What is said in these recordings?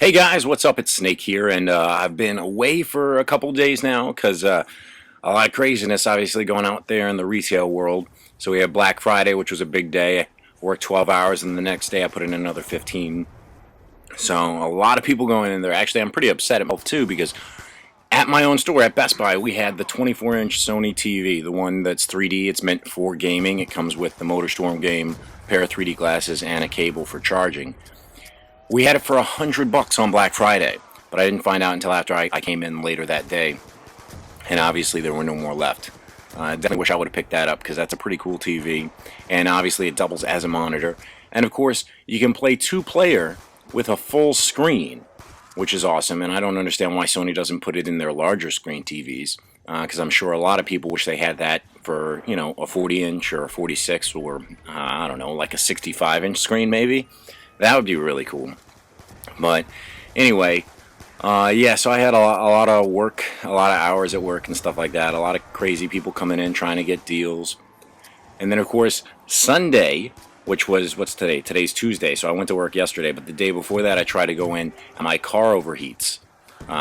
Hey guys, what's up? It's Snake here, and I've been away for a couple days now because a lot of craziness obviously going out there in the retail world. So we had Black Friday, which was a big day. I worked 12 hours, and the next day I put in another 15. So a lot of people going in there. Actually, I'm pretty upset at myself too because at my own store at Best Buy, we had the 24-inch Sony TV, the one that's 3D. It's meant for gaming. It comes with the MotorStorm game, a pair of 3D glasses, and a cable for charging. We had it for $100 on Black Friday, but I didn't find out until after I came in later that day, and obviously there were no more left. I definitely wish I would have picked that up because that's a pretty cool TV, and obviously it doubles as a monitor. And of course, you can play two-player with a full screen, which is awesome, and I don't understand why Sony doesn't put it in their larger screen TVs, because I'm sure a lot of people wish they had that for, you know, a 40-inch or a 46 or, I don't know, like a 65-inch screen maybe. That would be really cool. But anyway, yeah, so I had a lot of work, a lot of hours at work and stuff like that. A lot of crazy people coming in trying to get deals. And then, of course, Sunday, which was, what's today? Today's Tuesday, so I went to work yesterday. But the day before that, I tried to go in, and my car overheats.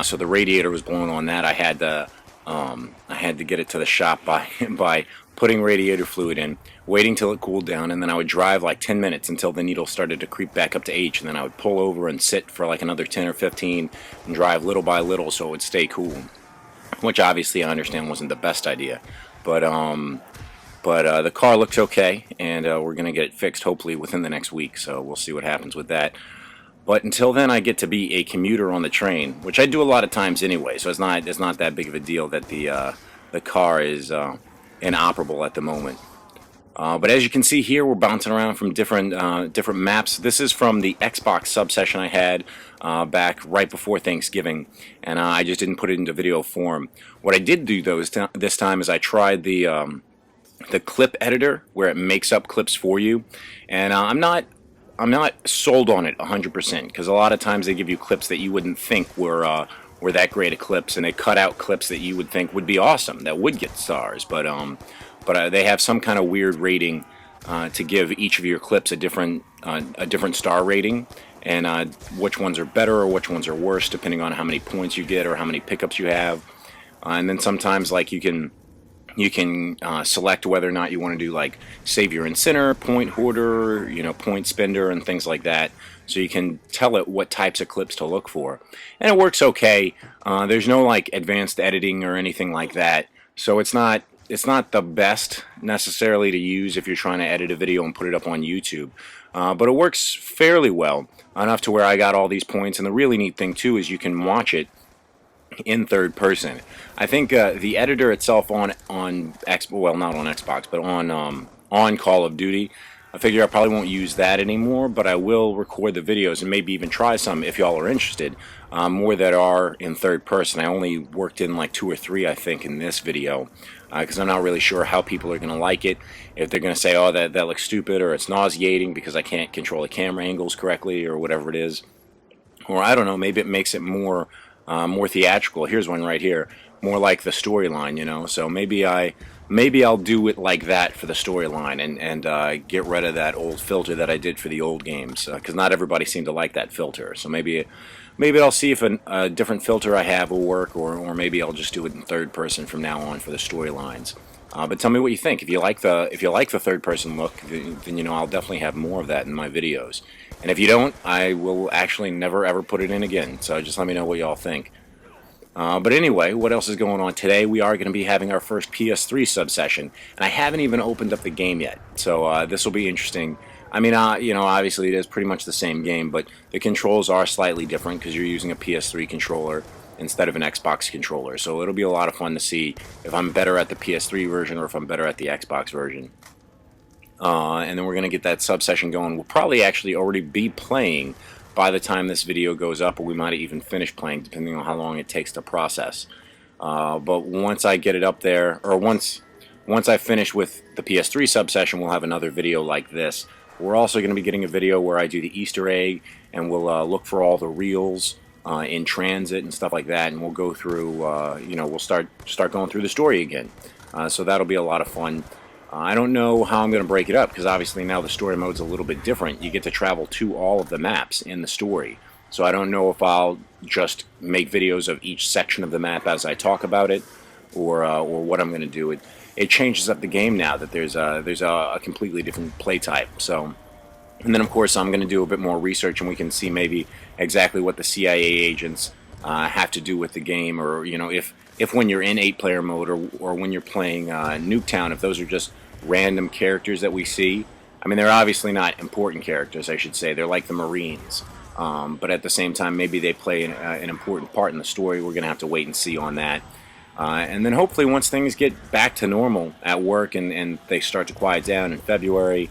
So the radiator was blowing on that. I had to get it to the shop by putting radiator fluid in, waiting till it cooled down, and then I would drive like 10 minutes until the needle started to creep back up to H, and then I would pull over and sit for like another 10 or 15 and drive little by little so it would stay cool, which obviously I understand wasn't the best idea. But the car looks okay, and we're going to get it fixed hopefully within the next week, so we'll see what happens with that. But until then, I get to be a commuter on the train, which I do a lot of times anyway, so it's not that big of a deal that the car is inoperable at the moment. But as you can see here, we're bouncing around from different maps. This is from the Xbox sub-session I had back right before Thanksgiving, and I just didn't put it into video form. What I did do, though, this time is I tried the clip editor, where it makes up clips for you, and I'm not sold on it 100% because a lot of times they give you clips that you wouldn't think were that great of clips, and they cut out clips that you would think would be awesome, that would get stars, but they have some kind of weird rating to give each of your clips a different star rating, and which ones are better or which ones are worse depending on how many points you get or how many pickups you have. And then sometimes like you can select whether or not you want to do like savior and sinner, point hoarder, point spender, and things like that. So you can tell it what types of clips to look for, and it works okay. There's no like advanced editing or anything like that, so it's not the best necessarily to use if you're trying to edit a video and put it up on YouTube. But it works fairly well, enough to where I got all these points. And the really neat thing too is you can watch it in third person. I think the editor itself well, not on Xbox, but on Call of Duty, I figure I probably won't use that anymore, but I will record the videos and maybe even try some if y'all are interested, more that are in third person. I only worked in like 2 or 3, I think, in this video, because I'm not really sure how people are going to like it. If they're going to say, oh, that looks stupid, or it's nauseating because I can't control the camera angles correctly, or whatever it is. Or I don't know, maybe it makes it more theatrical. Here's one right here, more like the storyline, so maybe I'll do it like that for the storyline, and get rid of that old filter that I did for the old games, because not everybody seemed to like that filter. So maybe I'll see if a different filter I have will work, or maybe I'll just do it in third person from now on for the storylines. But tell me what you think. If you like the third person look, then I'll definitely have more of that in my videos. And if you don't, I will actually never ever put it in again. So just let me know what y'all think. But anyway, what else is going on today? We are going to be having our first PS3 sub-session, and I haven't even opened up the game yet. So this will be interesting. I mean, obviously it is pretty much the same game, but the controls are slightly different because you're using a PS3 controller instead of an Xbox controller. So it'll be a lot of fun to see if I'm better at the PS3 version or if I'm better at the Xbox version. And then we're going to get that sub-session going. We'll probably actually already be playing by the time this video goes up, or we might even finish playing depending on how long it takes to process. But once I get it up there, or once I finish with the PS3 sub-session, we'll have another video like this. We're also going to be getting a video where I do the Easter egg, and we'll look for all the reels in transit and stuff like that, and we'll go through, we'll start going through the story again. So that'll be a lot of fun. I don't know how I'm going to break it up, because obviously now the story mode's a little bit different. You get to travel to all of the maps in the story. So I don't know if I'll just make videos of each section of the map as I talk about it, or what I'm going to do. It changes up the game now that there's a completely different play type. So, and then of course I'm going to do a bit more research, and we can see maybe exactly what the CIA agents have to do with the game, or if when you're in 8-player mode, or when you're playing Nuketown, if those are just random characters that we see. I mean, they're obviously not important characters, I should say. They're like the Marines. But at the same time, maybe they play an important part in the story. We're going to have to wait and see on that. And then hopefully once things get back to normal at work, and they start to quiet down in February,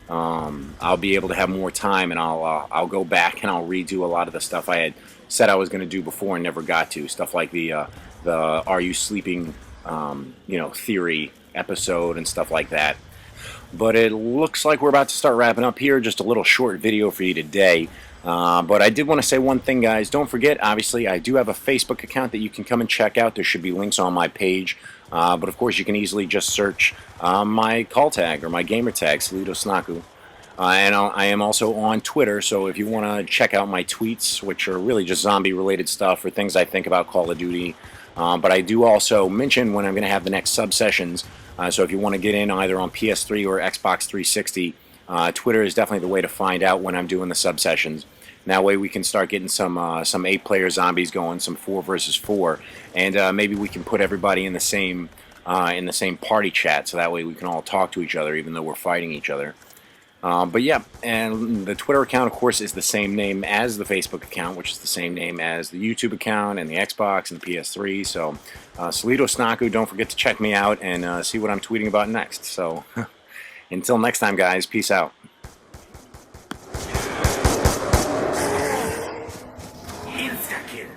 I'll be able to have more time, and I'll go back and I'll redo a lot of the stuff I had said I was going to do before and never got to. Stuff like the Are You Sleeping theory episode and stuff like that. But it looks like we're about to start wrapping up here. Just a little short video for you today. But I did want to say one thing, guys. Don't forget, obviously, I do have a Facebook account that you can come and check out. There should be links on my page. But of course, you can easily just search my call tag or my gamer tag, solidosnaku. And I am also on Twitter, so if you want to check out my tweets, which are really just zombie-related stuff or things I think about Call of Duty. But I do also mention when I'm going to have the next sub-sessions. So if you want to get in either on PS3 or Xbox 360, Twitter is definitely the way to find out when I'm doing the sub-sessions. And that way we can start getting some 8-player zombies going, some 4 versus 4, and maybe we can put everybody in the same party chat, so that way we can all talk to each other even though we're fighting each other. But yeah, and the Twitter account, of course, is the same name as the Facebook account, which is the same name as the YouTube account and the Xbox and the PS3. So, solidosnaku, don't forget to check me out and see what I'm tweeting about next. So, until next time, guys, peace out. Insta-kill.